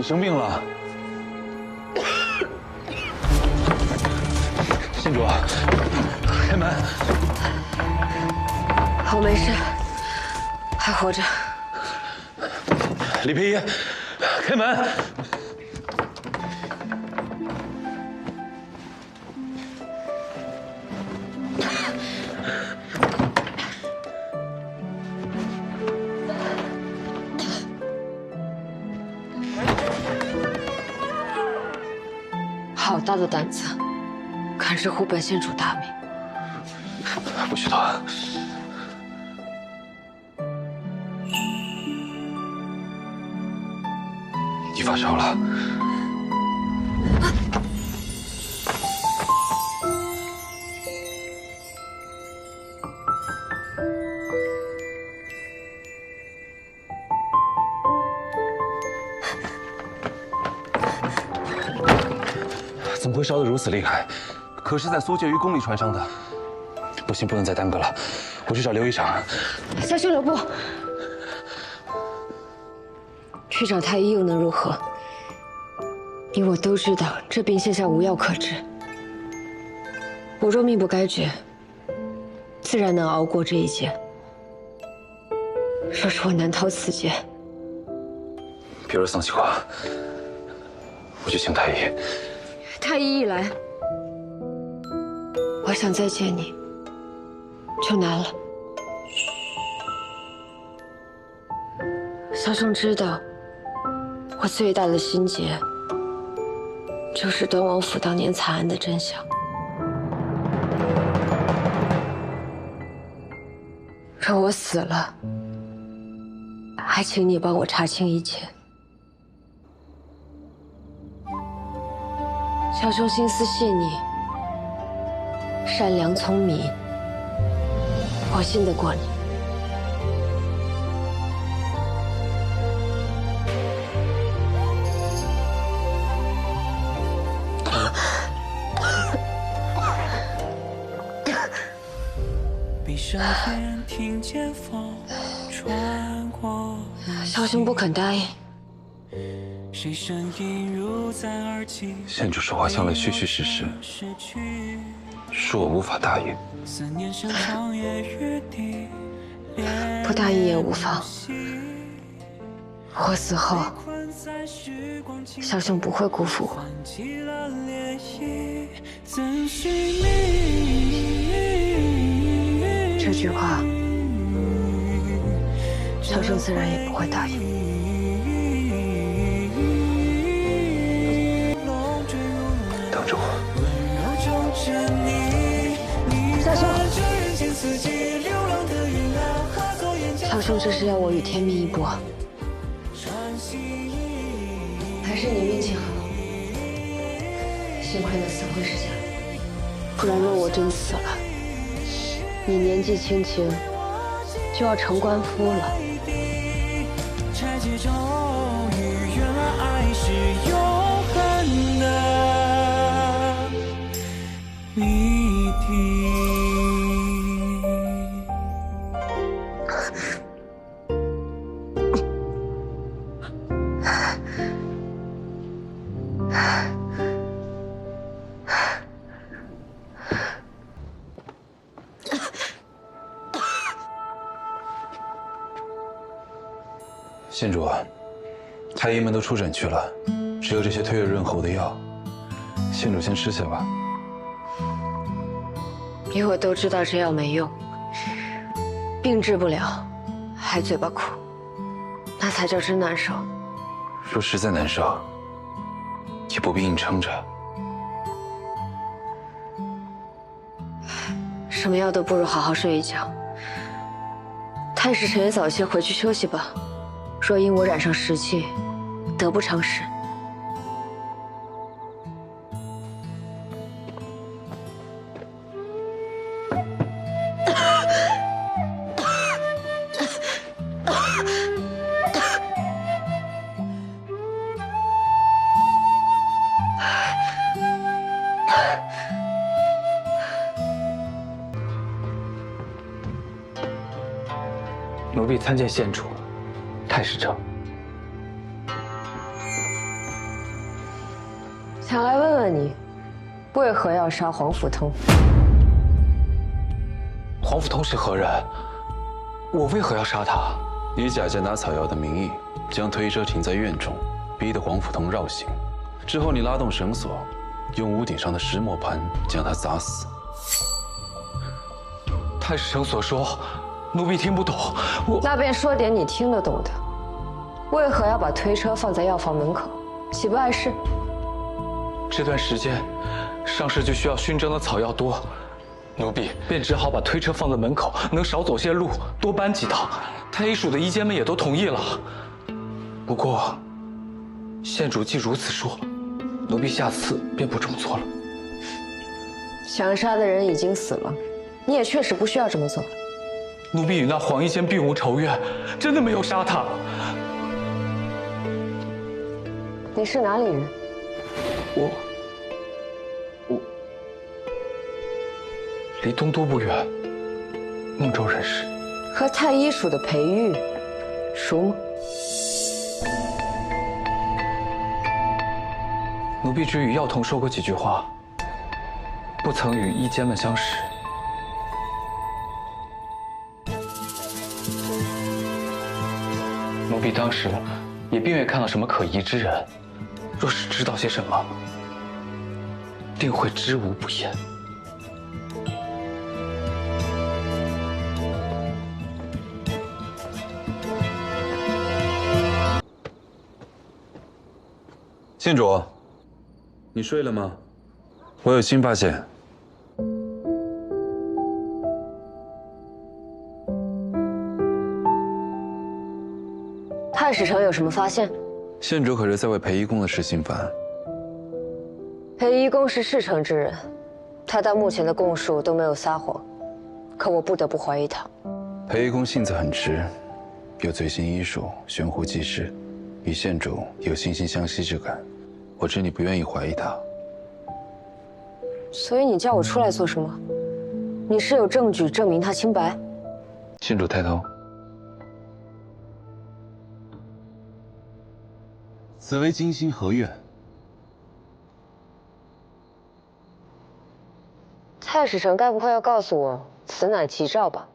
生病了。县主，开门。我没事，还活着。李佩仪，开门。 好大的胆子，敢直呼本县主大名！不许动！你发烧了。怎么会烧得如此厉害？可是在苏介于宫里传上的。不行，不能再耽搁了，我去找刘医生。小兄留步，去找太医又能如何？你我都知道这病现下无药可治。我若命不该绝，自然能熬过这一劫。若是我难逃此劫，别说丧气话，我去请太医。 太医一来，我想再见你，就难了。小生知道，我最大的心结，就是端王府当年惨案的真相。若我死了，还请你帮我查清一切。 小兄心思细腻，善良聪明，我信得过你。小兄不肯答应。 县主说话向来虚虚实实，恕我无法答应。不答应也无妨。我死后，小兄不会辜负我。这句话，小兄自然也不会答应。 等着我，小兄，小兄这是要我与天命一搏，还是你运气好？幸亏那死灰是假的，不然若我真死了，你年纪轻轻就要成官夫了。 县主，太医们都出诊去了，只有这些退热润喉的药，县主先吃下吧。你我都知道这药没用，病治不了，还嘴巴苦，那才叫真难受。若实在难受，也不必硬撑着。什么药都不如好好睡一觉。太史臣也早些回去休息吧。若因我染上湿气，得不偿失。奴婢参见县主、太史丞。想来问问你，为何要杀黄甫通？黄甫通是何人？我为何要杀他？你假借拿草药的名义，将推车停在院中，逼得黄甫通绕行。之后，你拉动绳索，用屋顶上的石磨盘将他砸死。太史丞所说，奴婢听不懂。那便说点你听得懂的。为何要把推车放在药房门口？岂不碍事？这段时间，上市就需要熏蒸的草药多，奴婢便只好把推车放在门口，能少走些路，多搬几趟。太医署的医监们也都同意了。不过，县主既如此说，奴婢下次便不这么做了。想杀的人已经死了，你也确实不需要这么做。奴婢与那黄医监并无仇怨，真的没有杀他。你是哪里人？我离东都不远，孟州人士。和太医署的裴玉熟吗？奴婢只与药童说过几句话，不曾与医监们相识。奴婢当时也并未看到什么可疑之人，若是知道些什么，定会知无不言。县主，你睡了吗？我有新发现。太史丞有什么发现？县主可是在为裴一公的事心烦。裴一公是事成之人，他到目前的供述都没有撒谎，可我不得不怀疑他。裴一公性子很直，又醉心医术，悬壶济世，与县主有惺惺相惜之感。我知你不愿意怀疑他，所以你叫我出来做什么？你是有证据证明他清白？县主抬头。此为金星合院。太史丞该不会要告诉我此乃吉兆吧？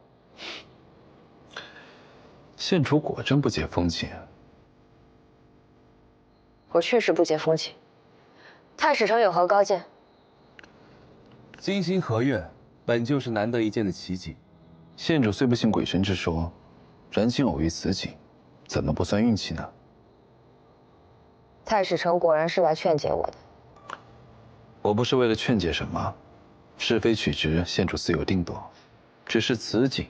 县主果真不解风情。我确实不解风情。太史丞有何高见？金星合院本就是难得一见的奇景。县主虽不信鬼神之说，然今偶遇此景，怎么不算运气呢？太史丞果然是来劝解我的。我不是为了劝解什么，是非曲直，县主自有定夺。只是此景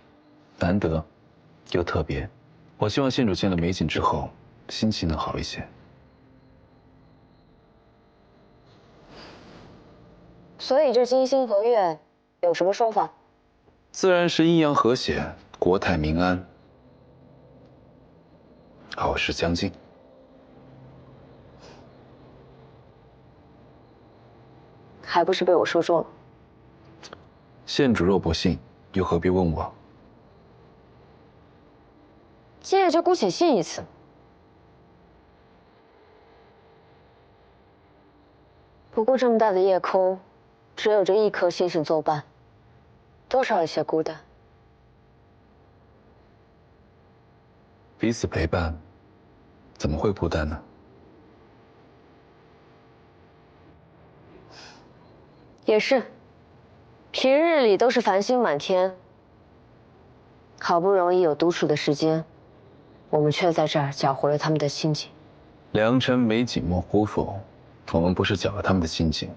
难得又特别，我希望县主见了美景之后，心情能好一些。所以这金星合院有什么说法？自然是阴阳和谐，国泰民安，好事将近。还不是被我说中了？县主若不信，又何必问我？今日就姑且信一次。不过这么大的夜空，只有这一颗星星作伴，多少有些孤单。彼此陪伴，怎么会孤单呢？也是，平日里都是繁星满天，好不容易有独处的时间，我们却在这儿搅和了他们的心情。良辰美景莫辜负，我们不是搅了他们的心情，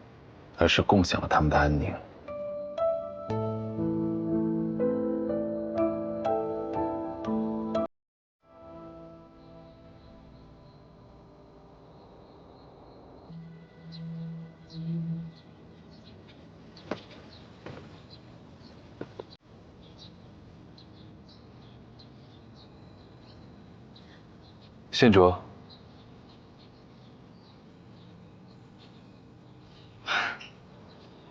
而是共享了他们的安宁。县主，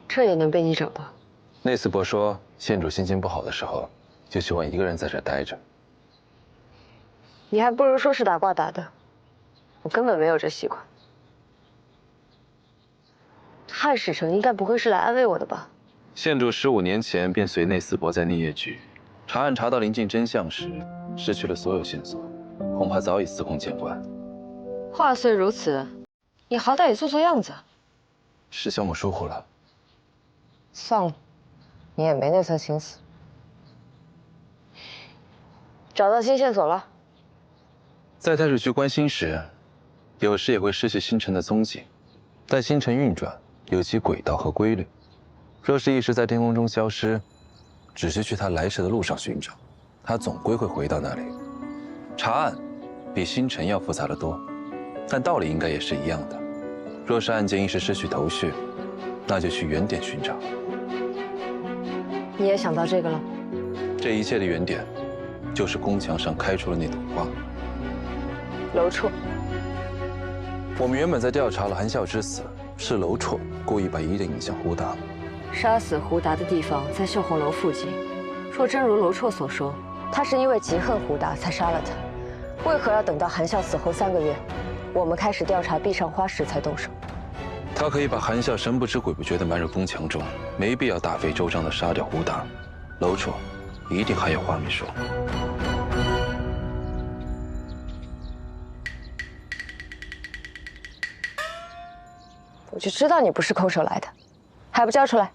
这也能被你找到？内司伯说，县主心情不好的时候，就喜欢一个人在这待着。你还不如说是打卦打的，我根本没有这习惯。汉使臣应该不会是来安慰我的吧？县主15年前便随内死搏在聂业局，查案查到临近真相时，失去了所有线索，恐怕早已司空见惯。话虽如此，你好歹也做做样子。是小母疏忽了。算了，你也没那层心思。找到新线索了。在太水区观星时，有时也会失去星辰的踪迹，但星辰运转有其轨道和规律。若是一时在天空中消失，只需去它来时的路上寻找，它总归会回到那里。查案比星辰要复杂得多，但道理应该也是一样的。若是案件一时失去头绪，那就去原点寻找。你也想到这个了？这一切的原点，就是宫墙上开出了那朵花。楼绰。我们原本在调查了韩孝之死，是楼绰故意把疑点引向胡达。杀死胡达的地方在秀红楼附近。若真如楼绰所说，他是因为嫉恨胡达才杀了他，为何要等到韩孝死后3个月，我们开始调查壁上花时才动手？他可以把韩孝神不知鬼不觉地埋入宫墙中，没必要大费周章地杀掉胡达。楼绰一定还有话没说。我就知道你不是空手来的，还不交出来！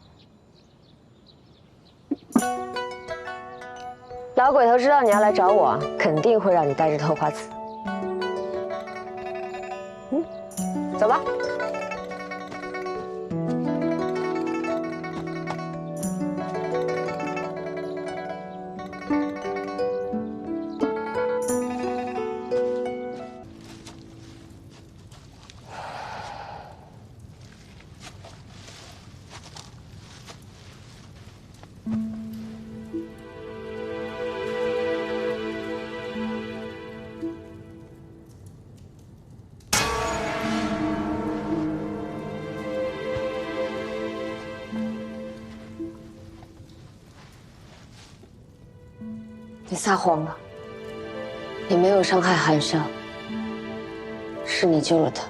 老鬼头知道你要来找我，肯定会让你带着透花刺。走吧。你撒谎了，你没有伤害韩孝，是你救了他。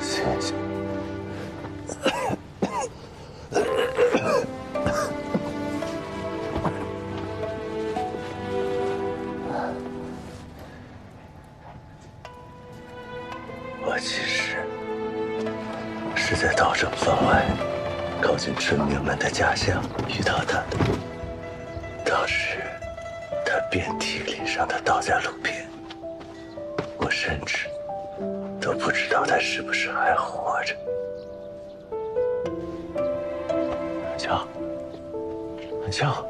谢谢。我其实是在道正坊外，靠近春明们的家乡遇到他的。当时他遍体鳞伤的倒在路边，我甚至都不知道他是不是还活着。韩笑，韩笑。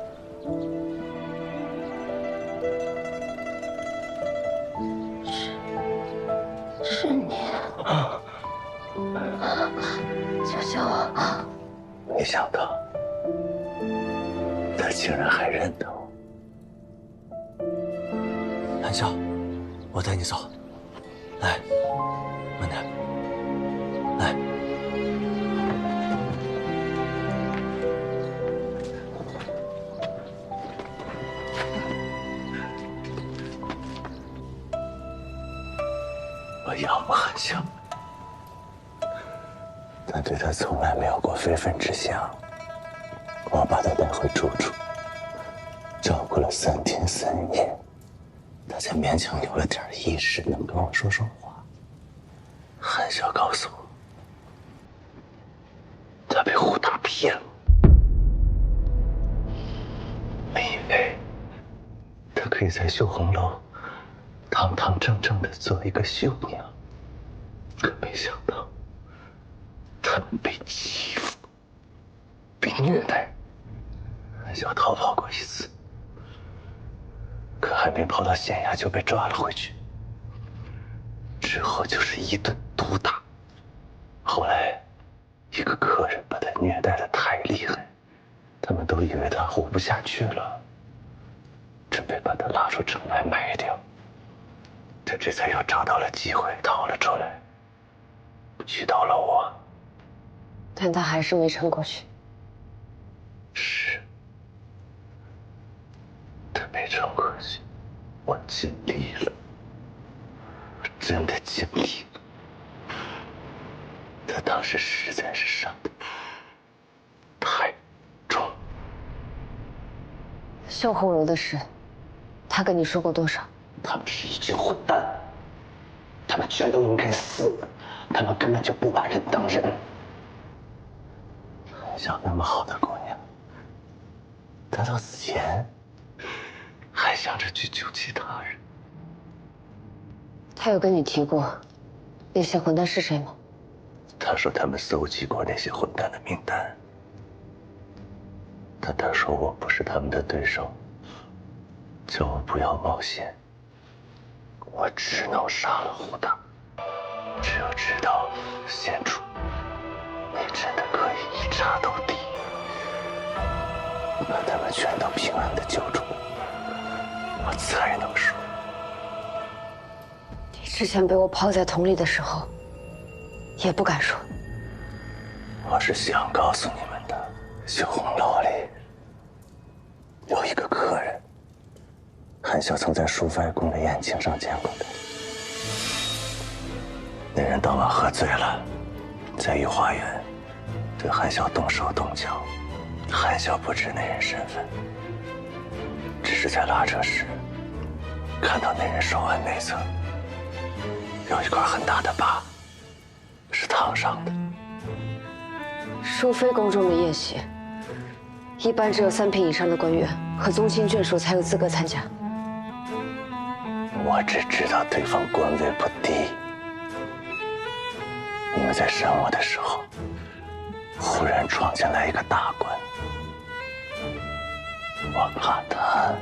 是你，救救我！没想到他竟然还认得我。韩笑，我带你走，来，慢点，来。我仰慕韩笑，但对他从来没有过非分之想。我把他带回住处，照顾了3天3夜，他才勉强有了点意识，能跟我说说话。韩笑告诉我，他被胡达骗了。我以为他可以在秀红楼堂堂正正的做一个绣娘，可没想到他们被欺负、被虐待。韩笑逃跑过1次，可还没跑到县衙就被抓了回去。之后就是一顿毒打。后来，一个客人把他虐待得太厉害，他们都以为他活不下去了，准备把他拉出城来埋掉。他这才又找到了机会逃了出来，遇到了我，但他还是没撑过去。是，他没撑过去，我尽力了，我真的尽力了。他当时实在是伤得太重。绣红楼的事，他跟你说过多少？他们是一群混蛋，他们全都应该死，他们根本就不把人当人。像那么好的姑娘，她到死前还想着去救其他人。他有跟你提过那些混蛋是谁吗？他说他们搜集过那些混蛋的名单，但他说我不是他们的对手，叫我不要冒险。我只能杀了胡大，只有直到县主，你真的可以一查到底，把他们全都平安的救出来，我才能说。你之前被我抛在桶里的时候，也不敢说。我是想告诉你们的，绣红楼里有一个客人，韩笑曾在淑妃宫的宴请上见过他。那人当晚喝醉了，在御花园对韩笑动手动脚，韩笑不知那人身份，只是在拉车时看到那人手腕内侧有一块很大的疤，是烫伤的。淑妃宫中的宴席，一般只有3品以上的官员和宗亲眷属才有资格参加。我只知道对方官位不低。你们在审我的时候，忽然闯进来一个大官，我怕他，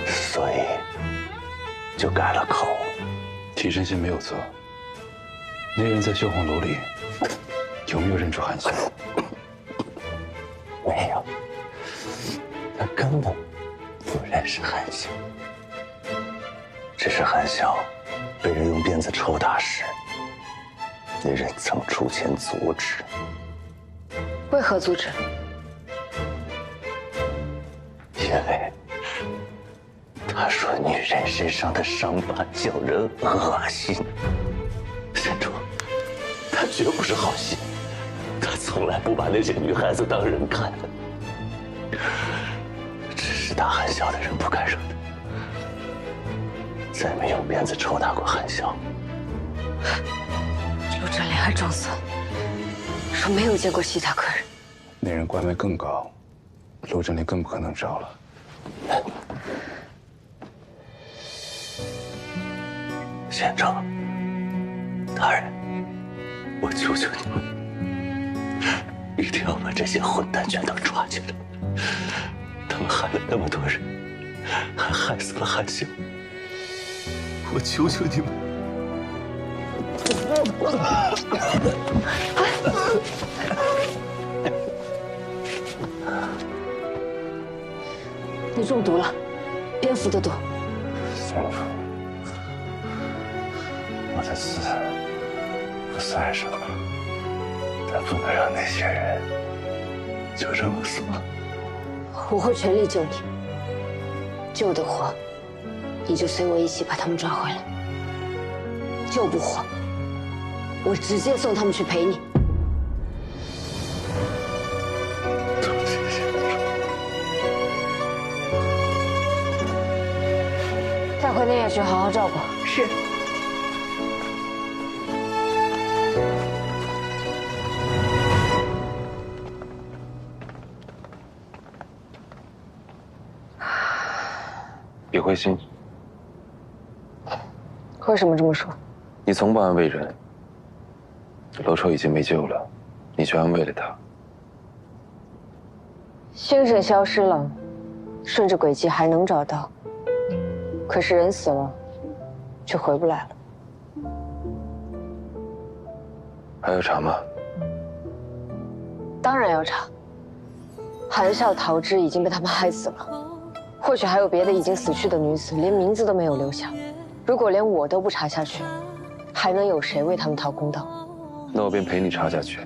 所以就改了口。提真心没有错。那人在绣红楼里有没有认出韩笑？没有，他根本不认识韩笑，只是韩笑被人用鞭子抽打时，那人曾出钱阻止。为何阻止？因为他说女人身上的伤疤叫人恶心。县主，他绝不是好心，他从来不把那些女孩子当人看，只是打韩笑的人不敢惹他，再没用鞭子抽打过韩笑。陆振林还装蒜，说没有见过其他客人。那人官位更高，陆振林更不可能招了。县长，大人，我求求你们，一定要把这些混蛋全都抓起来！他们害了那么多人，还害死了韩笑，我求求你们！你中毒了，蝙蝠的毒。县主，我的死不算什么，但不能让那些人就这么死了。我会全力救你，救得活，你就随我一起把他们抓回来；救不活，我直接送他们去陪你。多谢县主。带回那夜去好好照顾。是。别灰心，为什么这么说？你从不安慰人。罗丑已经没救了，你却安慰了他。星神消失了，顺着轨迹还能找到，可是人死了，就回不来了。还要查吗？当然要查。韩笑、桃枝已经被他们害死了，或许还有别的已经死去的女子，连名字都没有留下。如果连我都不查下去，还能有谁为他们讨公道？那我便陪你查下去。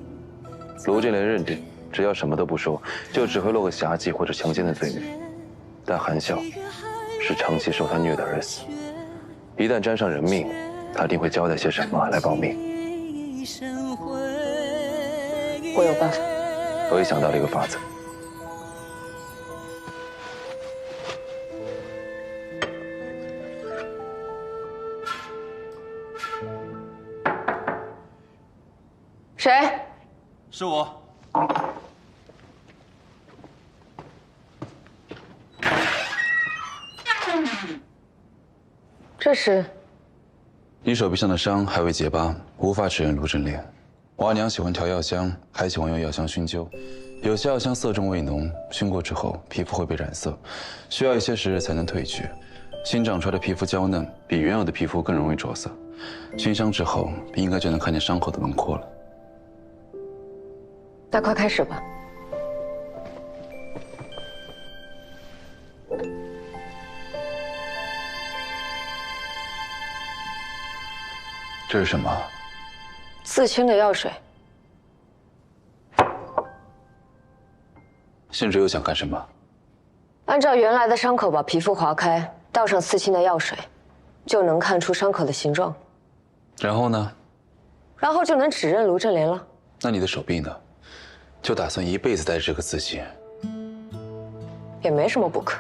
卢建莲认定，只要什么都不说，就只会落个侠妓或者强奸的罪名。但韩笑是长期受他虐待而死，一旦沾上人命，他定会交代些什么来保命。我有办法。我也想到了一个法子。谁？是我。这是你手臂上的伤还未结疤，无法指认卢振莲。我阿娘喜欢调药香，还喜欢用药香熏灸。有些药香色重味浓，熏过之后皮肤会被染色，需要一些时日才能褪去。新长出来的皮肤娇嫩，比原有的皮肤更容易着色。熏香之后，应该就能看见伤口的轮廓了。那快开始吧。这是什么？刺青的药水。县主又想干什么？按照原来的伤口把皮肤划开，倒上刺青的药水，就能看出伤口的形状。然后呢？然后就能指认卢振莲了。那你的手臂呢？就打算一辈子带着这个刺青？也没什么不可。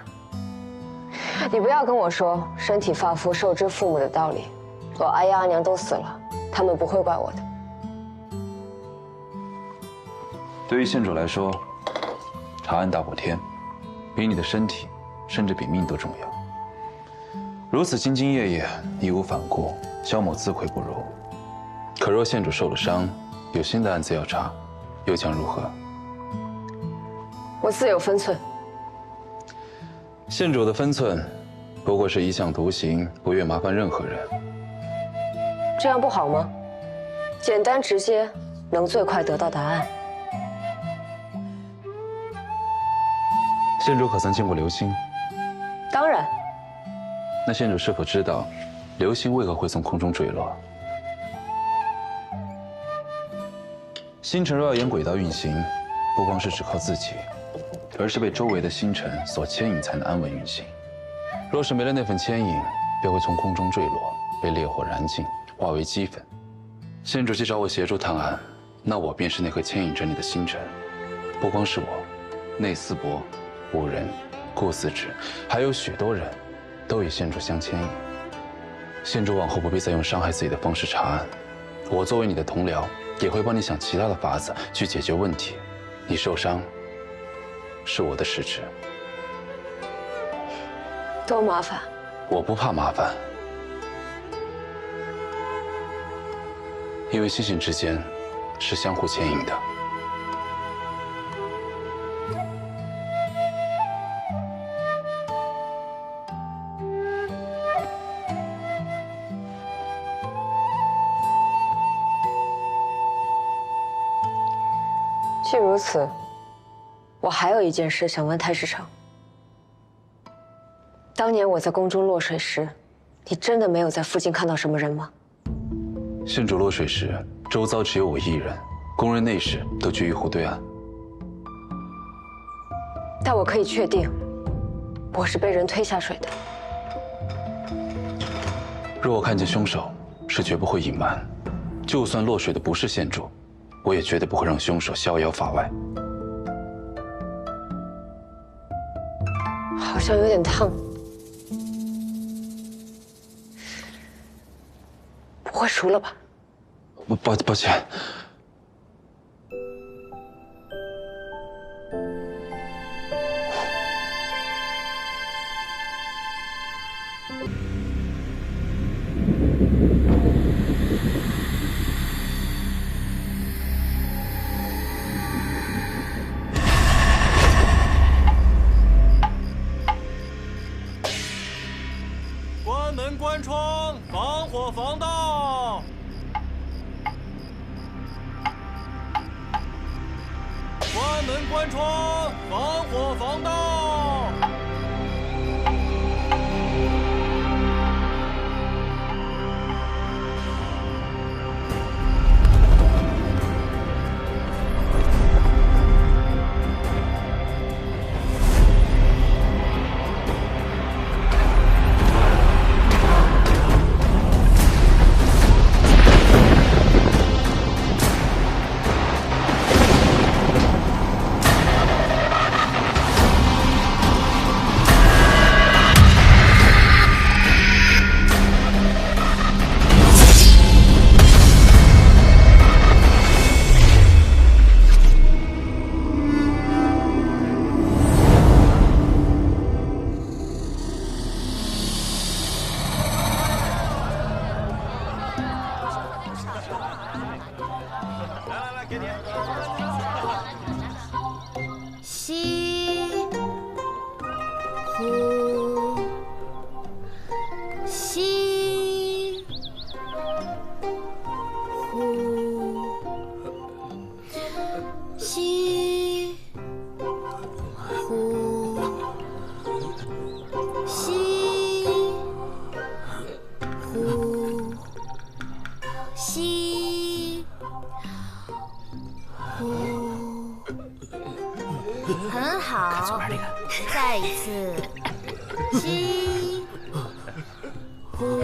你不要跟我说身体发肤受之父母的道理，我阿姨阿娘都死了，他们不会怪我的。对于县主来说，查案大过天，比你的身体，甚至比命都重要。如此兢兢业业，义无反顾，消磨自愧不如。可若县主受了伤，有新的案子要查，又将如何？我自有分寸。县主的分寸，不过是一向独行，不愿麻烦任何人。这样不好吗？简单直接，能最快得到答案。县主可曾见过流星？当然。那县主是否知道，流星为何会从空中坠落？星辰若要沿轨道运行，不光是只靠自己，而是被周围的星辰所牵引才能安稳运行。若是没了那份牵引，便会从空中坠落，被烈火燃尽，化为齑粉。县主既找我协助探案，那我便是那颗牵引着你的星辰。不光是我，内思伯、五人、顾四指，还有许多人，都与县主相牵引。县主往后不必再用伤害自己的方式查案，我作为你的同僚，也会帮你想其他的法子去解决问题。你受伤，是我的失职。多麻烦。我不怕麻烦，因为星星之间是相互牵引的。既如此，我还有一件事想问太师长。当年我在宫中落水时，你真的没有在附近看到什么人吗？县主落水时，周遭只有我一人，宫人内侍都居于湖对岸。但我可以确定，我是被人推下水的。若我看见凶手，是绝不会隐瞒。就算落水的不是县主，我也绝对不会让凶手逍遥法外。好像有点烫。不会熟了吧？抱歉。关门关窗，防火防盗。关门关窗，防火防盗。吸，呼，吸，呼，吸，呼，吸，呼，吸，呼，很好。再一次，吸，呼，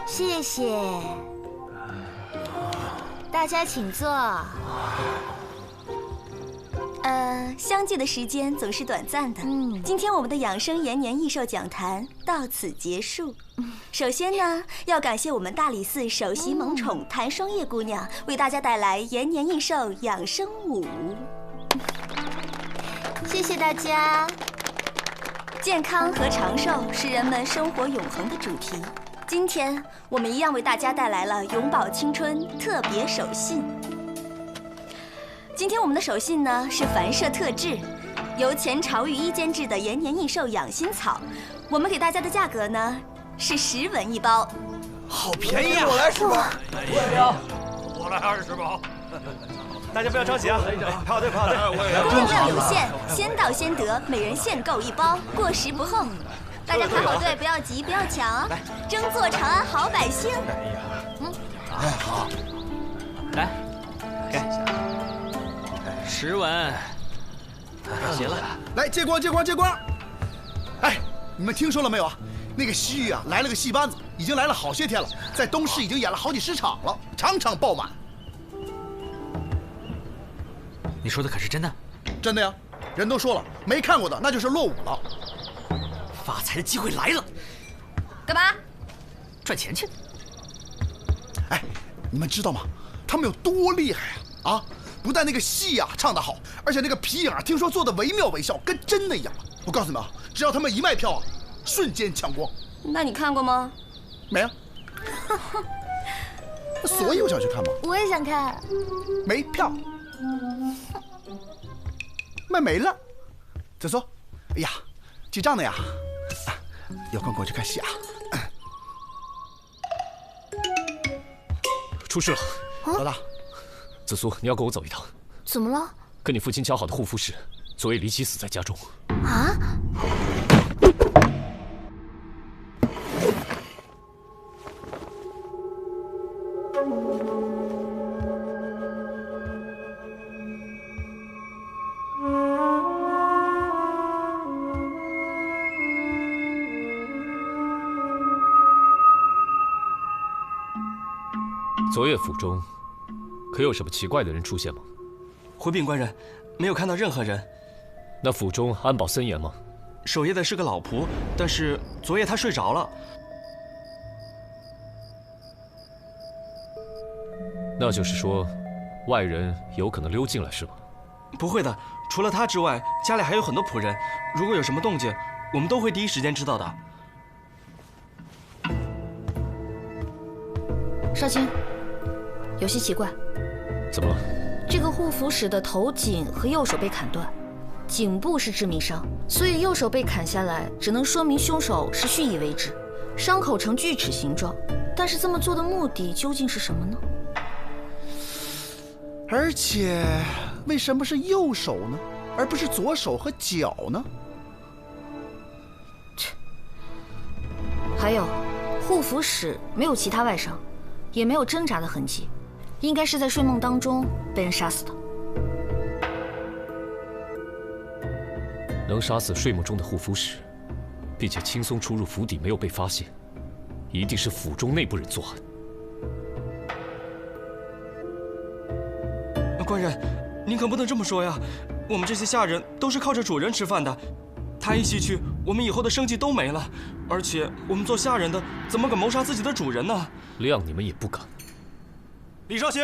谢谢。大家请坐。相聚的时间总是短暂的。今天我们的养生延年益寿讲坛到此结束。首先呢，要感谢我们大理寺首席萌宠谭双叶姑娘为大家带来延年益寿养生舞。谢谢大家。健康和长寿是人们生活永恒的主题。今天我们一样为大家带来了永葆青春特别手信。今天我们的手信呢是凡社特制，由前朝御医监制的延年益寿养心草。我们给大家的价格呢是10文一包，好便宜啊！我来10包，我来20包。大家不要着急啊，排好队，排好队。供应量有限，先到先得，每人限购1包，过时不候。大家排好队，不要急，不要抢，争做长安好百姓。好，来，给10文。行了，来借光，借光，借光。哎，你们听说了没有啊？那个西域啊，来了个戏班子，已经来了好些天了，在东市已经演了好几10场了，场场爆满。你说的可是真的？真的呀，人都说了，没看过的那就是落伍了。发财的机会来了，干嘛？赚钱去。哎，你们知道吗？他们有多厉害啊！啊，不但那个戏啊唱得好，而且那个皮影啊，听说做的惟妙惟肖，跟真的一样。我告诉你们啊，只要他们一卖票啊，瞬间抢光。那你看过吗？没啊。所以我想去看嘛。我也想看。没票。卖没了。再说，哎呀，记账的呀。有空跟我去看戏啊。出事了，老大。紫苏，你要跟我走一趟。怎么了？跟你父亲交好的护肤使昨夜离奇死在家中。啊？昨夜府中可有什么奇怪的人出现吗？回禀官人，没有看到任何人。那府中安保森严吗？守夜的是个老仆，但是昨夜他睡着了。那就是说，外人有可能溜进来是吗？不会的，除了他之外，家里还有很多仆人。如果有什么动静，我们都会第一时间知道的。少卿，有些奇怪。怎么了？这个护符使的头颈和右手被砍断，颈部是致命伤，所以右手被砍下来，只能说明凶手是蓄意为之，伤口呈锯齿形状。但是这么做的目的究竟是什么呢？而且，为什么是右手呢，而不是左手和脚呢？还有，护符使没有其他外伤，也没有挣扎的痕迹，应该是在睡梦当中被人杀死的。能杀死睡梦中的护肤使，并且轻松出入府邸没有被发现，一定是府中内部人作案。官人，您可不能这么说呀！我们这些下人都是靠着主人吃饭的，他一袭去，我们以后的生计都没了。而且我们做下人的，怎么敢谋杀自己的主人呢？谅你们也不敢。李少卿，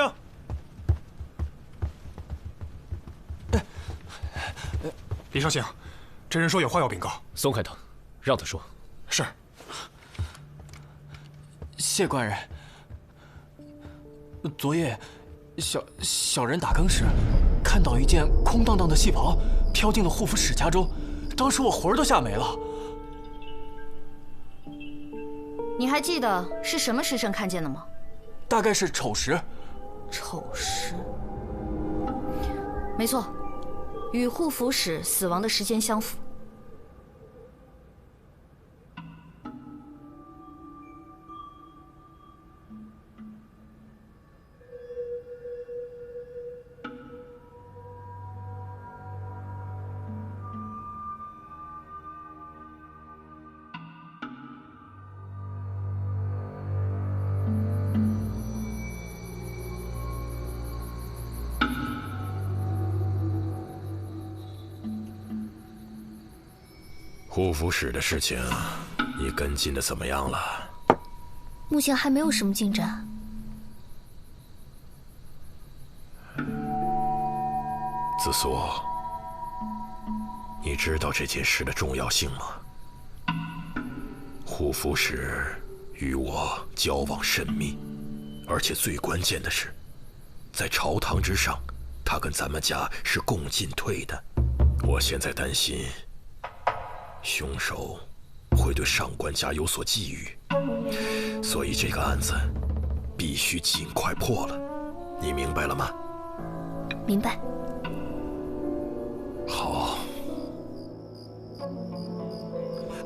李少卿，这人说有话要禀告。松开他，让他说。是。谢官人。昨夜，小人打更时，看到一件空荡荡的戏袍飘进了护府使家中，当时我魂儿都吓没了。你还记得是什么时辰看见的吗？大概是丑时。丑时。没错，与护府使死亡的时间相符。护府使的事情，你跟进的怎么样了？目前还没有什么进展。子苏，你知道这件事的重要性吗？护府使与我交往甚密，而且最关键的是，在朝堂之上，他跟咱们家是共进退的。我现在担心，凶手会对上官家有所觊觎，所以这个案子必须尽快破了。你明白了吗？明白。好。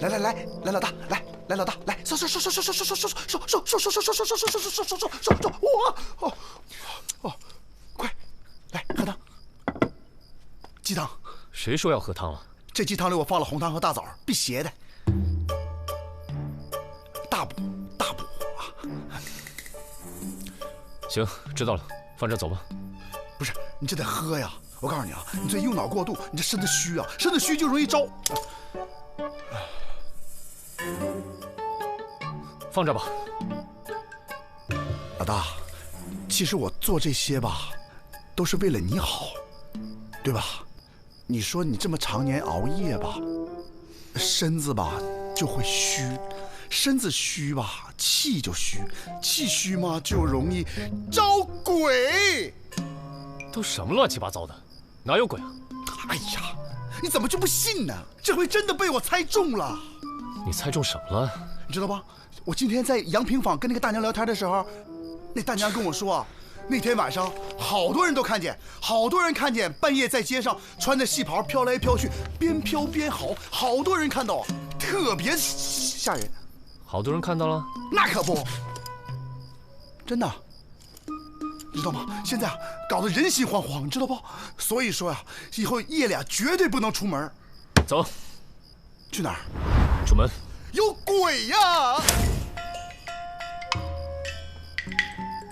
来，老大，来，老大，来，收，快，来喝汤，鸡汤。谁说要喝汤了？这鸡汤里我放了红糖和大枣，辟邪的，大补。行，知道了，放这走吧。不是，你这得喝呀！我告诉你啊，你这用脑过度，你这身子虚啊，身子虚就容易招。放这吧。老大，其实我做这些吧，都是为了你好，对吧？你说你这么常年熬夜吧，身子吧就会虚，身子虚吧，气就虚，气虚嘛就容易招鬼。都什么乱七八糟的，哪有鬼啊？哎呀，你怎么就不信呢？这回真的被我猜中了。你猜中什么了？你知道吗？我今天在阳平坊跟那个大娘聊天的时候，那大娘跟我说，那天晚上好多人都看见，半夜在街上穿着戏袍飘来飘去，边飘边嚎，好多人看到，特别吓人。好多人看到了？那可不，真的，你知道吗？现在啊，搞得人心惶惶，你知道不？所以说呀，以后夜里绝对不能出门。走，去哪儿？出门。有鬼呀！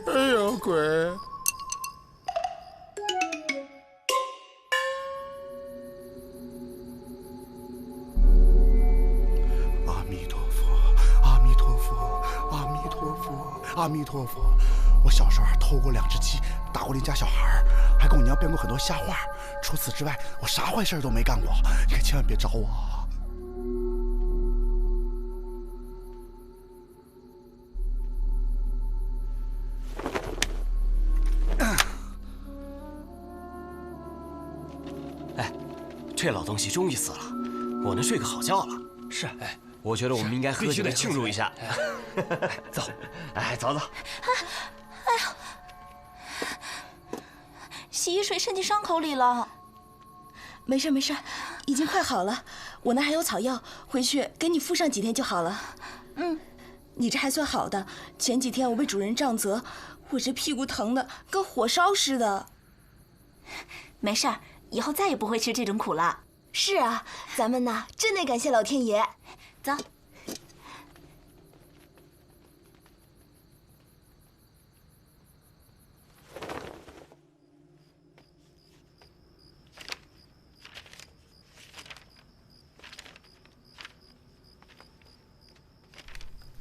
有鬼！阿弥陀佛，阿弥陀佛，阿弥陀佛，阿弥陀佛。我小时候还偷过2只鸡，打过邻家小孩，还跟我娘编过很多瞎话。除此之外，我啥坏事都没干过，你可千万别招我啊！这老东西终于死了，我能睡个好觉了。是，我觉得我们应该喝酒庆祝一下。走，走。哎呀，洗衣水渗进伤口里了。没事，已经快好了。我那还有草药，回去给你敷上几天就好了。你这还算好的，前几天我被主人杖责，我这屁股疼的跟火烧似的。没事儿。以后再也不会吃这种苦了。是啊，咱们呐真得感谢老天爷。走。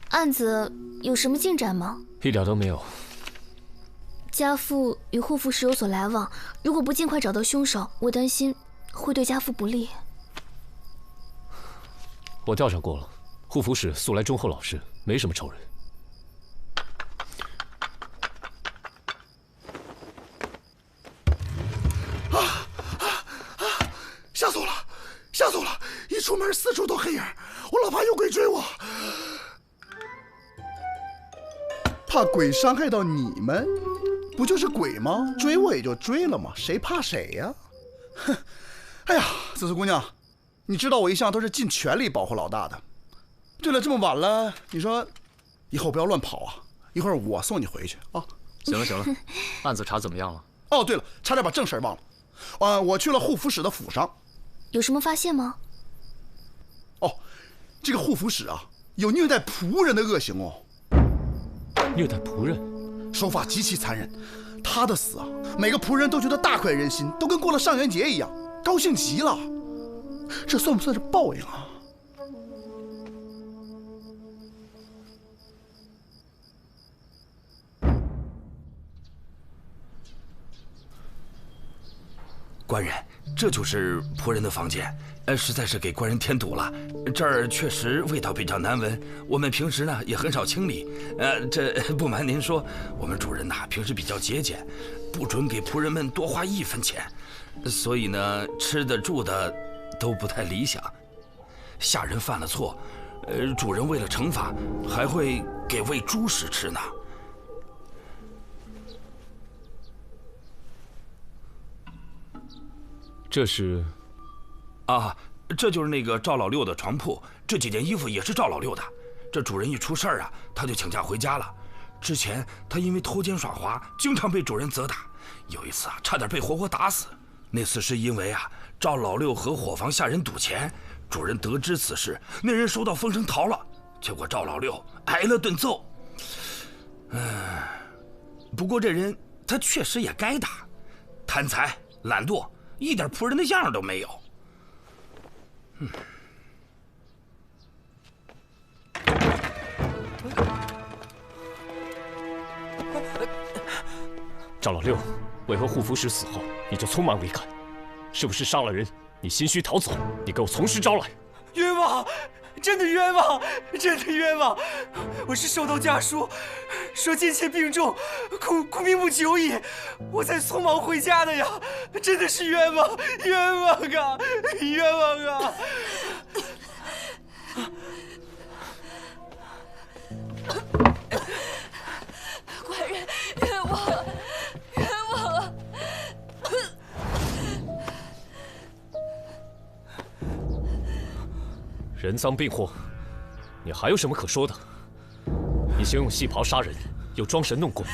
案子有什么进展吗？一点都没有。家父与护府使有所来往，如果不尽快找到凶手，我担心会对家父不利。我调查过了，护府使素来忠厚老实，没什么仇人。出门四处都黑影，我老怕有鬼追我。怕鬼伤害到你们，不就是鬼吗？追我也就追了嘛，谁怕谁呀？哼！哎呀，紫苏姑娘，你知道我一向都是尽全力保护老大的。对了，这么晚了，你说以后不要乱跑啊！一会儿我送你回去啊。行了行了，案子查怎么样了？哦，对了，差点把正事忘了。我去了护府使的府上，有什么发现吗？哦，这个护府使啊，有虐待仆人的恶行哦。虐待仆人，手法极其残忍。他的死啊，每个仆人都觉得大快人心，都跟过了上元节一样，高兴极了。这算不算是报应啊？官人，这就是仆人的房间，实在是给官人添堵了。这儿确实味道比较难闻，我们平时呢也很少清理。这不瞒您说，我们主人呐平时比较节俭，不准给仆人们多花1分钱，所以呢吃的住的都不太理想。下人犯了错，主人为了惩罚，还会给喂猪食吃呢。这是，啊，这就是那个赵老六的床铺，这几件衣服也是赵老六的。这主人一出事儿啊，他就请假回家了。之前他因为偷奸耍滑，经常被主人责打，有一次啊，差点被活活打死。那次是因为啊，赵老六和伙房下人赌钱，主人得知此事，那人收到风声逃了，结果赵老六挨了顿揍。不过这人他确实也该打，贪财懒惰。一点仆人的样都没有。赵老六，为何护府使死后你就匆忙离开？是不是杀了人？你心虚逃走？你给我从实招来！冤枉！真的冤枉！真的冤枉！我是收到家书，说贱妾病重，苦命不久矣，我才匆忙回家的呀！真的是冤枉！冤枉啊！冤枉啊！官人，冤枉！冤枉啊！人赃并获，你还有什么可说的？你先用戏袍杀人，又装神弄鬼，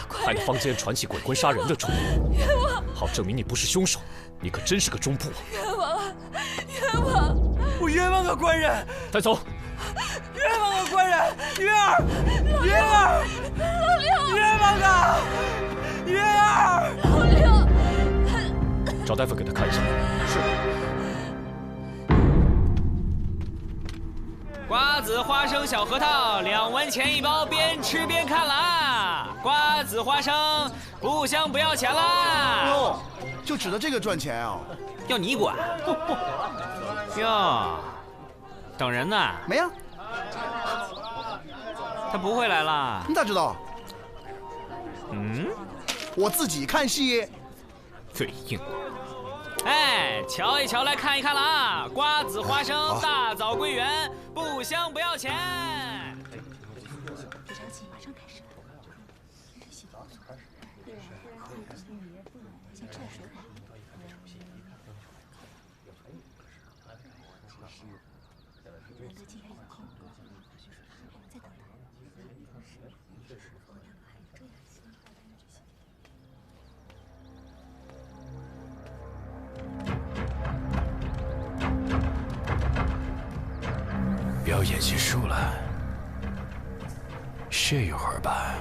害得坊间传起鬼魂杀人的传闻，冤枉！好证明你不是凶手。你可真是个中脯！冤枉啊！冤枉！我冤枉啊，官人！带走！冤枉啊，官人！云儿，云儿，老六，冤枉啊！云儿，老六，找大夫给他看一下。是。瓜子花生小核桃2文钱1包，边吃边看了啊！瓜子花生不香不要钱啦！哟，就指着这个赚钱啊？要你管？哟，等人呢？没呀。他不会来了？你咋知道？我自己看戏。嘴硬。哎，瞧一瞧，来看一看了啊！瓜子花生大枣桂圆，不香不要钱。别着急，马上开始。先吃点水果。难得今天有空，再等等。表演结束了，歇一会儿吧。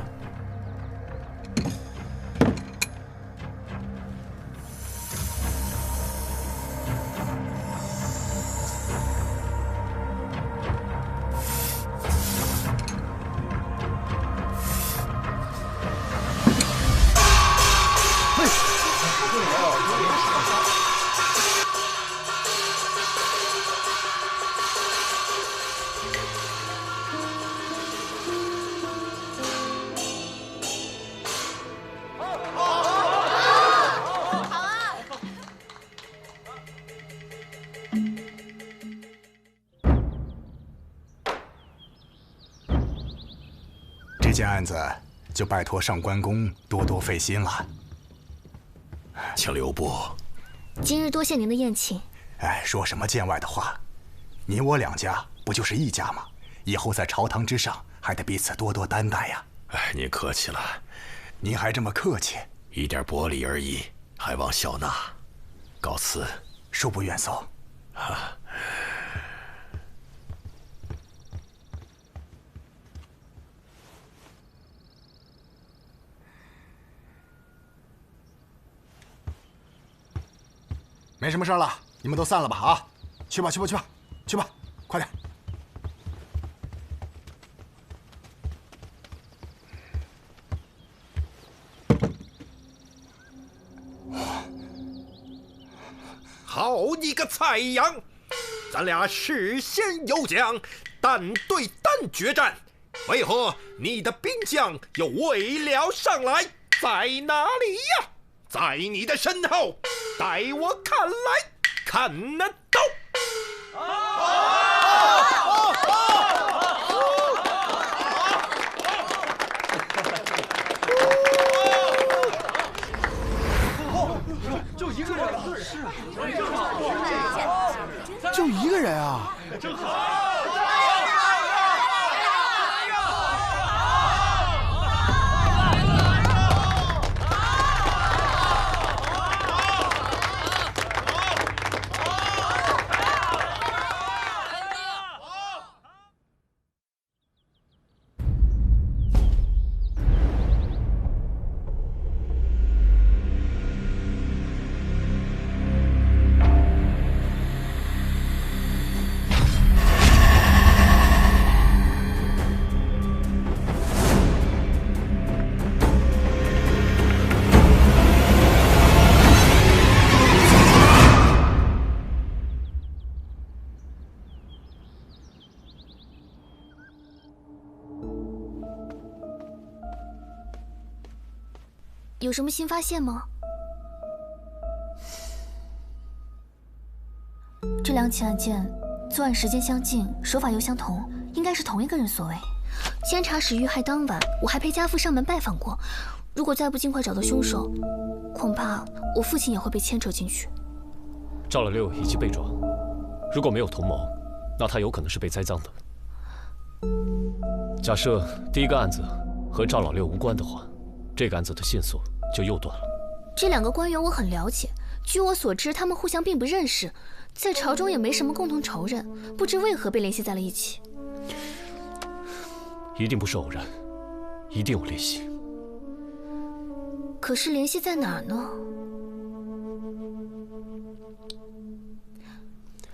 件案子就拜托上官公多多费心了。请留步。今日多谢您的宴请。哎，说什么见外的话，你我两家不就是一家吗？以后在朝堂之上还得彼此多多担待呀。哎，您客气了。您还这么客气？一点薄礼而已，还望笑纳。告辞。恕不远送。啊。没什么事了，你们都散了吧啊！去吧，去吧，去吧，去吧，快点！好你个蔡阳，咱俩事先有讲，单对单决战，为何你的兵将又未了上来？在哪里呀？在你的身后，待我看来看得到。就一个人啊！就一个人啊！有什么新发现吗？这两起案件作案时间相近，手法又相同，应该是同一个人所为。监察使遇害当晚，我还陪家父上门拜访过。如果再不尽快找到凶手，恐怕我父亲也会被牵扯进去。赵老六已经被抓，如果没有同谋，那他有可能是被栽赃的。假设第一个案子和赵老六无关的话，这个案子的线索就又断了。这两个官员我很了解，据我所知，他们互相并不认识，在朝中也没什么共同仇人，不知为何被联系在了一起。一定不是偶然，一定有联系。可是联系在哪儿呢？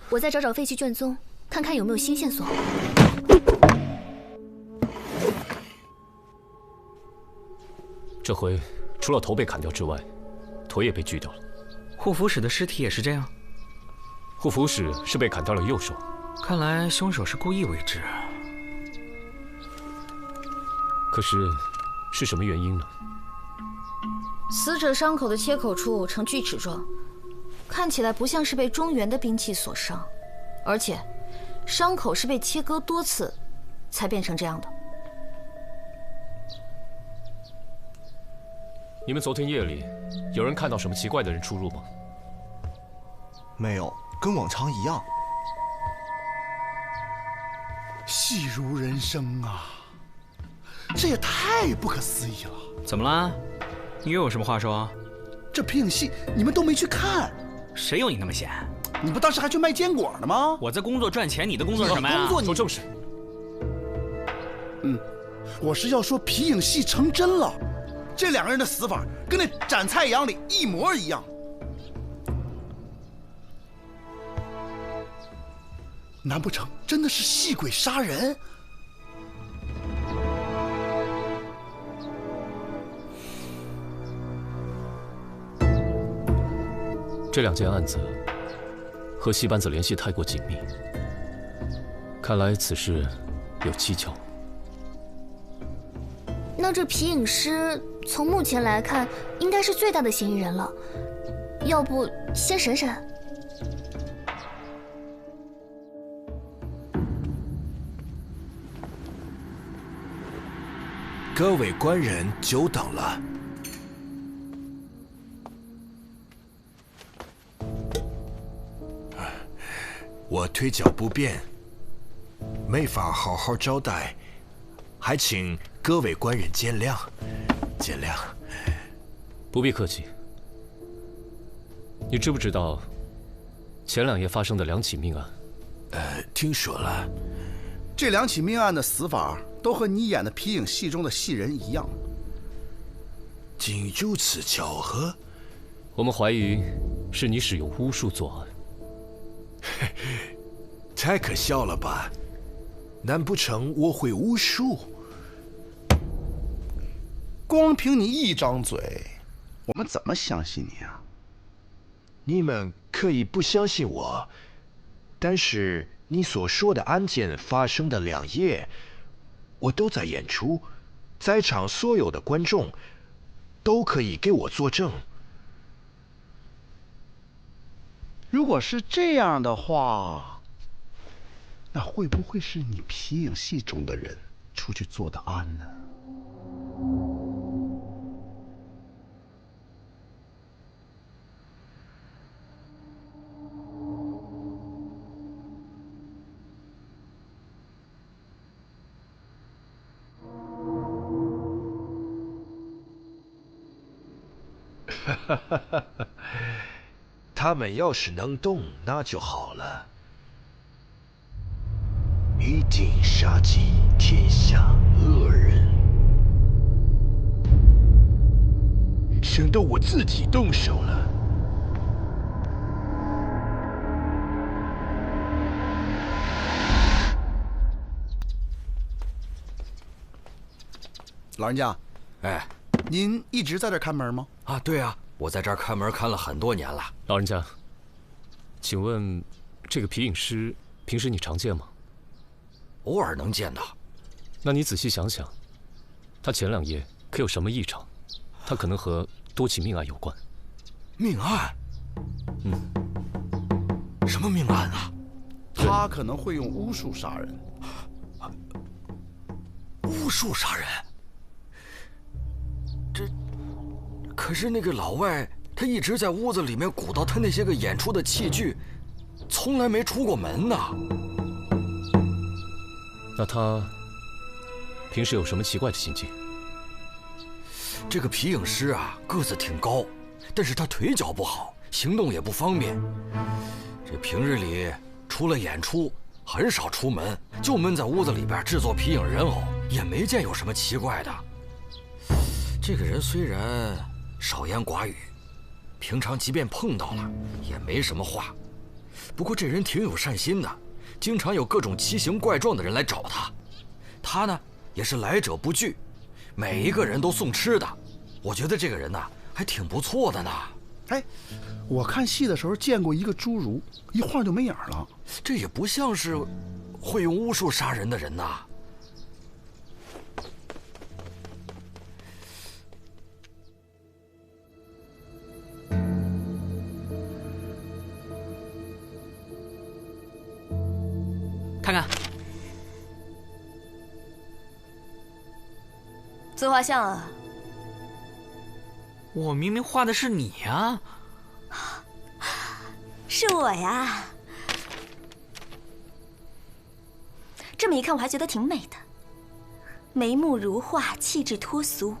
我再找找废弃卷宗，看看有没有新线索。这回除了头被砍掉之外，腿也被锯掉了。护府使的尸体也是这样。护府使是被砍掉了右手，看来凶手是故意为之。可是什么原因呢？死者伤口的切口处呈锯齿状，看起来不像是被中原的兵器所伤，而且伤口是被切割多次才变成这样的。你们昨天夜里有人看到什么奇怪的人出入吗？没有，跟往常一样。戏如人生啊，这也太不可思议了。怎么啦？你又有什么话说？这皮影戏你们都没去看，谁有你那么闲？你不当时还去卖坚果呢吗？我在工作赚钱，你的工作是什么呀？工作说正事。我是要说皮影戏成真了。这两个人的死法跟那斩菜阳里一模一样，难不成真的是戏鬼杀人？这两件案子和戏班子联系太过紧密，看来此事有蹊跷。那这皮影师从目前来看，应该是最大的嫌疑人了。要不先审审？各位官人久等了。我腿脚不便，没法好好招待，还请各位官人见谅，见谅。不必客气。你知不知道前2夜发生的2起命案？听说了。这2起命案的死法都和你演的皮影戏中的戏人一样。竟如此巧合？我们怀疑是你使用巫术作案。太可笑了吧？难不成我会巫术？光凭你一张嘴，我们怎么相信你啊？你们可以不相信我，但是你所说的案件发生的2夜，我都在演出，在场所有的观众都可以给我作证。如果是这样的话，那会不会是你皮影戏中的人出去做的案呢？他们要是能动，那就好了。一定杀尽天下恶人。想到我自己动手了。老人家，哎，您一直在这看门吗？啊，对啊，我在这儿看门看了很多年了。老人家，请问这个皮影师平时你常见吗？偶尔能见到。那你仔细想想，他前2夜可有什么异常？他可能和多起命案有关。命案？什么命案啊？他可能会用巫术杀人。巫术杀人？可是那个老外，他一直在屋子里面鼓捣他那些个演出的器具，从来没出过门呢。那他平时有什么奇怪的行径？这个皮影师啊，个子挺高，但是他腿脚不好，行动也不方便。这平日里除了演出，很少出门，就闷在屋子里边制作皮影人偶，也没见有什么奇怪的。这个人虽然少言寡语，平常即便碰到了也没什么话。不过这人挺有善心的，经常有各种奇形怪状的人来找他。他呢也是来者不拒，每一个人都送吃的。我觉得这个人呢还挺不错的呢。哎，我看戏的时候见过一个侏儒，一晃就没影了。这也不像是会用巫术杀人的人呐。看看，自画像啊！我明明画的是你呀！是我呀！这么一看，我还觉得挺美的，眉目如画，气质脱俗，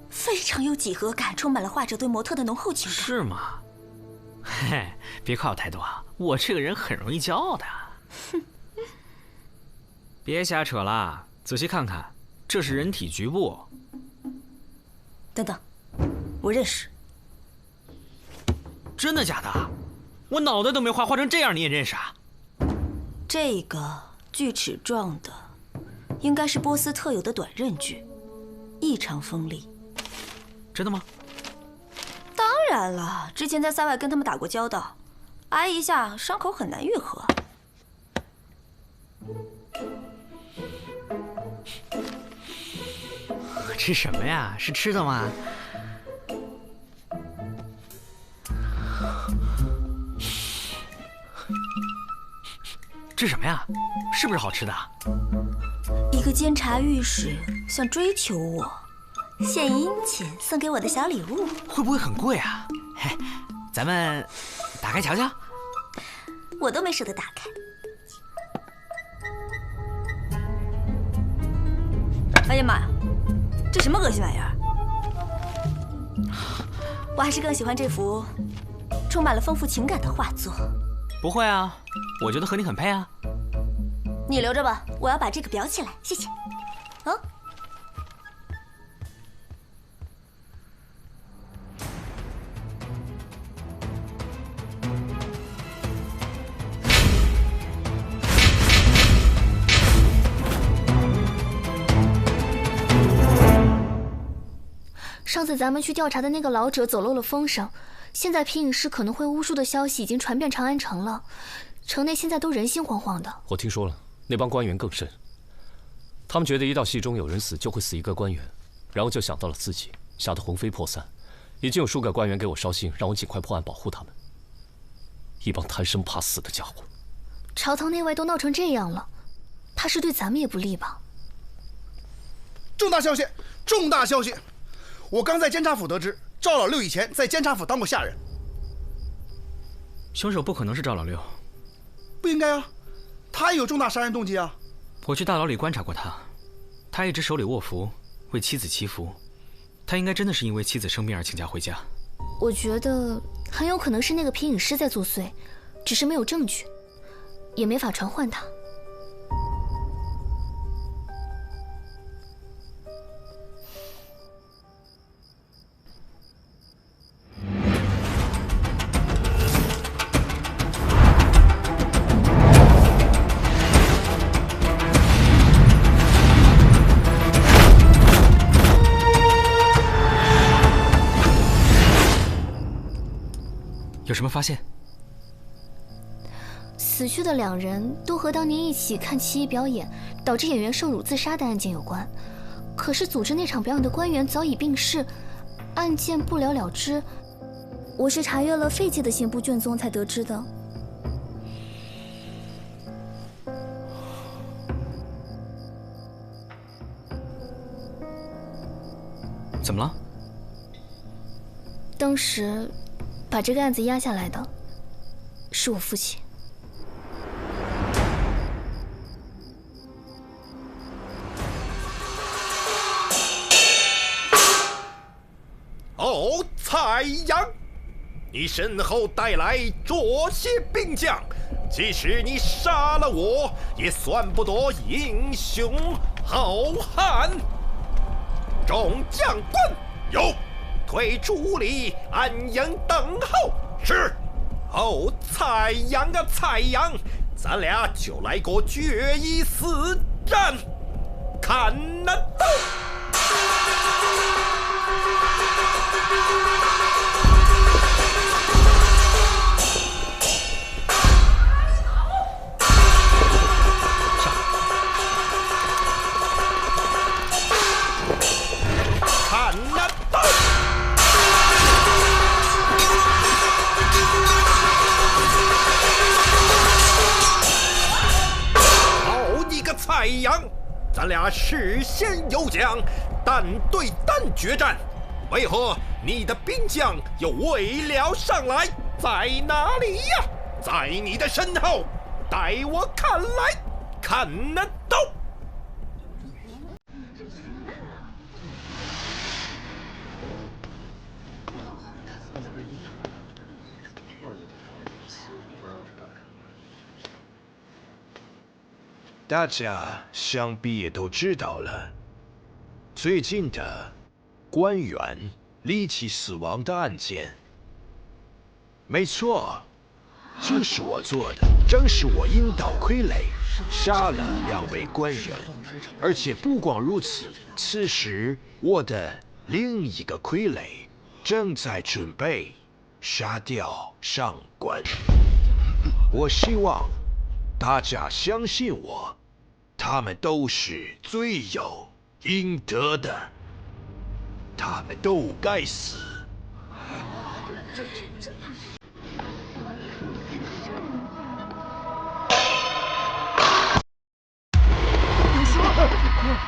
非常有几何感，充满了画者对模特的浓厚情感。是吗？嘿，别夸我太多，我这个人很容易骄傲的。哼。别瞎扯了，仔细看看，这是人体局部。等等，我认识。真的假的？我脑袋都没画，画成这样你也认识啊？这个锯齿状的，应该是波斯特有的短刃锯，异常锋利。真的吗？当然了，之前在塞外跟他们打过交道，挨一下伤口很难愈合。这什么呀？是吃的吗？这什么呀？是不是好吃的？一个监察御史想追求我，献殷勤，送给我的小礼物，会不会很贵啊？嘿，咱们打开瞧瞧。我都没舍得打开。哎呀妈呀，这什么恶心玩意儿！我还是更喜欢这幅充满了丰富情感的画作。不会啊，我觉得和你很配啊。你留着吧，我要把这个裱起来，谢谢。啊。上次咱们去调查的那个老者走漏了风声，现在皮影师可能会巫术的消息已经传遍长安城了，城内现在都人心惶惶的。我听说了，那帮官员更甚，他们觉得一到戏中有人死，就会死一个官员，然后就想到了自己，吓得魂飞魄散。已经有数个官员给我捎信，让我尽快破案保护他们。一帮贪生怕死的家伙。朝堂内外都闹成这样了，怕是对咱们也不利吧？重大消息！重大消息！我刚在监察府得知，赵老六以前在监察府当过下人。凶手不可能是赵老六。不应该啊，他也有重大杀人动机啊。我去大牢里观察过他，他一直手里握符，为妻子祈福。他应该真的是因为妻子生病而请假回家。我觉得很有可能是那个皮影师在作祟，只是没有证据，也没法传唤他。有什么发现？死去的2人都和当年一起看奇异表演，导致演员受辱自杀的案件有关。可是组织那场表演的官员早已病逝，案件不了了之。我是查阅了废弃的刑部卷宗才得知的。怎么了？当时把这个案子压下来的是我父亲。哦，蔡阳，你身后带来这些兵将，即使你杀了我，也算不得英雄好汉。众将官有，退出屋里，安营等候。是。哦，蔡阳啊，蔡阳，咱俩就来个决一死战，看那刀！看那刀！好你个蔡阳，咱俩事先有讲，单对单决战，为何你的兵将又未了上来？在哪里呀？在你的身后，待我看来，看那刀！大家想必也都知道了，最近的官员离奇死亡的案件。没错，就是我做的，正是我引导傀儡杀了2位官员，而且不光如此，此时我的另一个傀儡正在准备杀掉上官。我希望大家相信我，他们都是罪有应得的，他们都该死。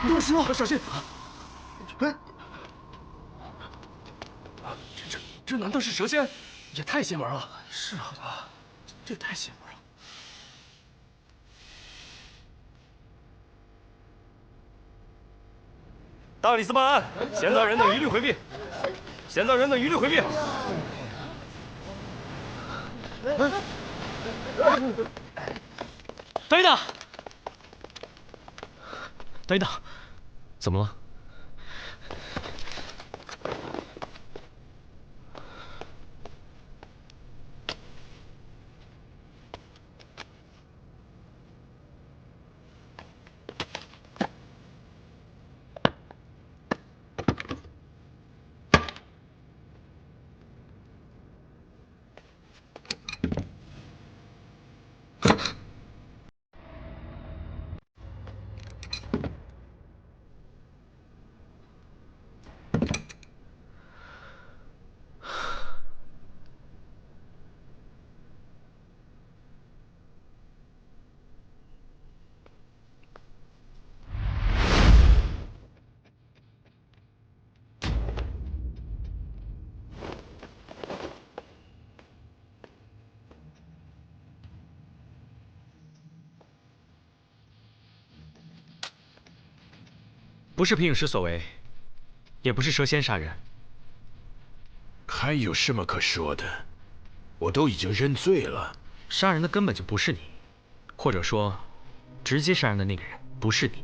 落石了，小心！哎，这难道是蛇仙？也太邪门了！是啊，这也太邪门了。大理寺办案，闲杂人等一律回避。闲杂人等一律回避。等一等，等一等，怎么了？不是皮影师所为，也不是蛇仙杀人。还有什么可说的？我都已经认罪了。杀人的根本就不是你，或者说，直接杀人的那个人不是你。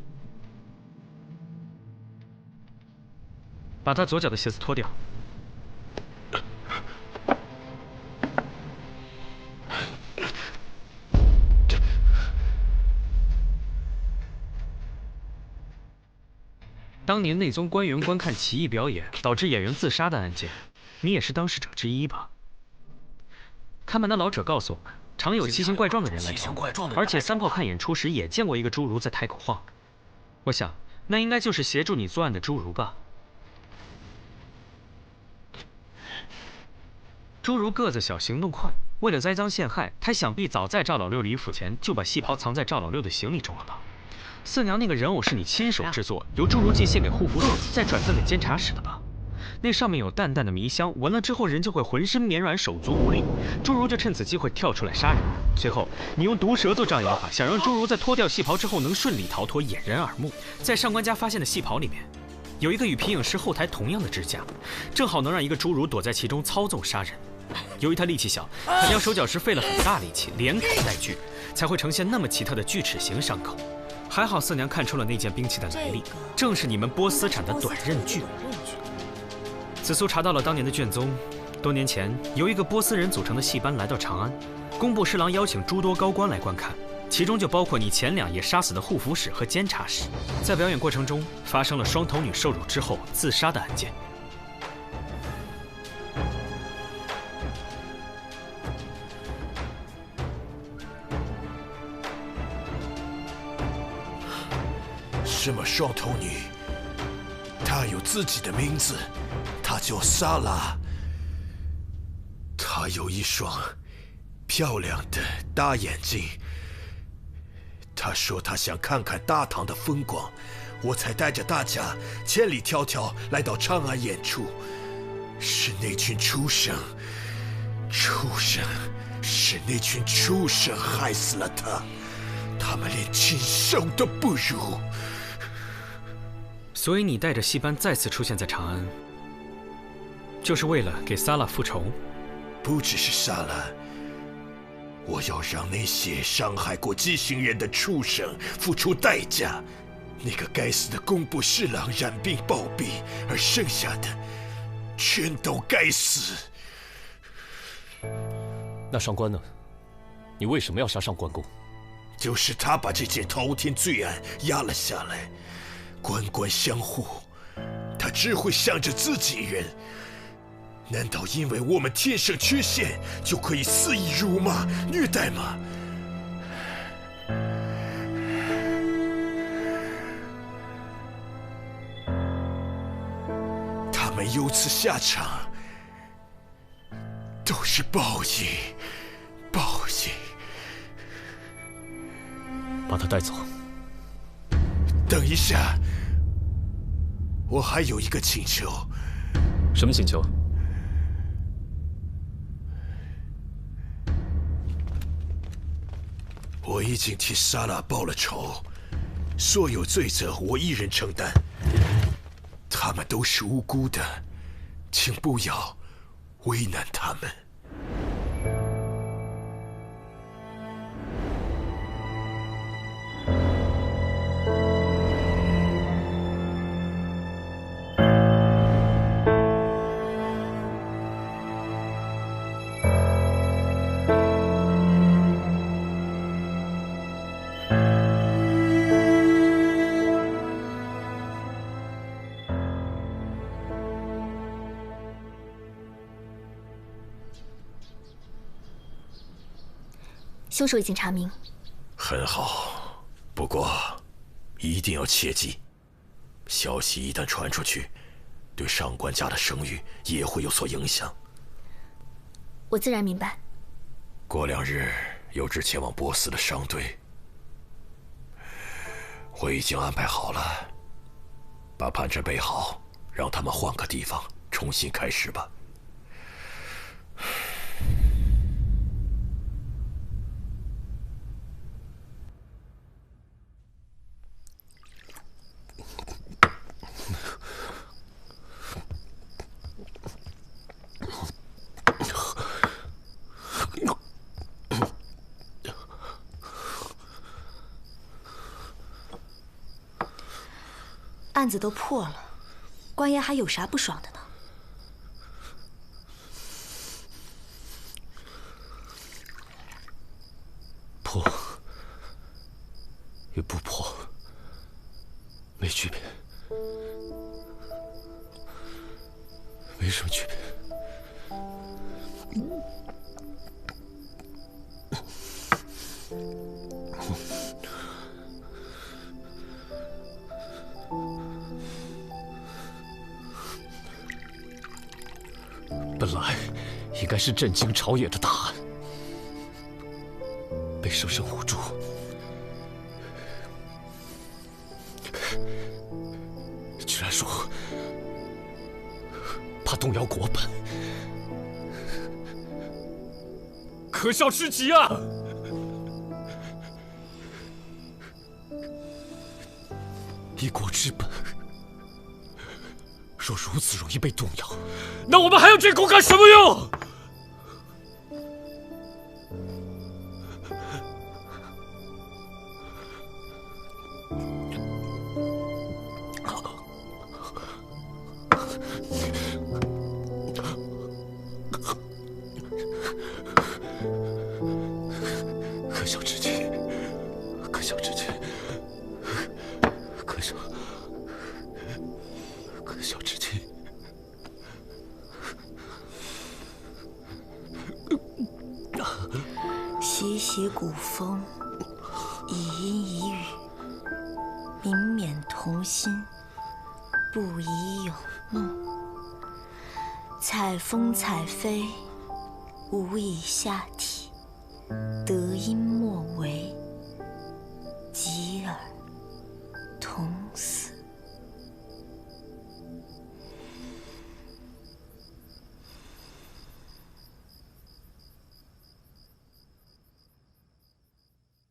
把他左脚的鞋子脱掉。当年内宗官员观看奇异表演，导致演员自杀的案件，你也是当事者之一吧？看门的老者告诉我们，常有奇形怪状的人来找，而且三炮看演出时也见过一个侏儒在台口晃。我想，那应该就是协助你作案的侏儒吧。侏儒个子小，行动快，为了栽赃陷害，他想必早在赵老六离府前就把戏袍藏在赵老六的行李中了吧？四娘那个人偶是你亲手制作，由侏儒寄献给护府使，再转赠给监察使的吧？那上面有淡淡的迷香，闻了之后人就会浑身绵软，手足无力。侏儒就趁此机会跳出来杀人。随后你用毒蛇做障眼法，想让侏儒在脱掉戏袍之后能顺利逃脱，掩人耳目。在上官家发现的戏袍里面，有一个与皮影师后台同样的支架，正好能让一个侏儒躲在其中操纵杀人。由于他力气小，砍掉手脚时费了很大力气，连砍带锯，才会呈现那么奇特的锯齿形伤口。还好四娘看出了那件兵器的来历，正是你们波斯产的短刃锯。紫苏查到了当年的卷宗，多年前由一个波斯人组成的戏班来到长安，工部侍郎邀请诸多高官来观看，其中就包括你前2夜杀死的护府使和监察使。在表演过程中发生了双头女受辱之后自杀的案件。什么双头女？她有自己的名字，她叫萨拉。她有一双漂亮的大眼睛。她说她想看看大唐的风光，我才带着大家千里迢迢来到长安演出。是那群畜生，是那群畜生害死了她，他们连亲生都不如。所以你带着戏班再次出现在长安，就是为了给萨拉复仇？不只是萨拉，我要让那些伤害过畸形人的畜生付出代价。那个该死的工部侍郎染病暴毙，而剩下的全都该死。那上官呢？你为什么要杀上官公？就是他把这件滔天罪案压了下来。官官相护，他只会想着自己人。难道因为我们天生缺陷，就可以肆意辱骂、虐待吗？他们有此下场，都是报应，报应。把他带走。等一下，我还有一个请求。什么请求？我已经替莎拉报了仇，所有罪责我一人承担。他们都是无辜的，请不要为难他们。凶手已经查明。很好，不过一定要切记，消息一旦传出去，对上官家的声誉也会有所影响。我自然明白。过2日有支前往波斯的商队，我已经安排好了，把盘缠备好，让他们换个地方重新开始吧。案子都破了，官爷还有啥不爽的呢？破与不破没区别，没什么区别。本来应该是震惊朝野的大案，被生生唬住，居然说怕动摇国本，可笑至极啊！一国之本若如此容易被动摇，那我们还要这国干什么用？可笑至极，可笑至极，可笑，可笑至极。习习古风，以音以语，民勉同心，不宜有怒。采风采飞，无以下体，得音莫为。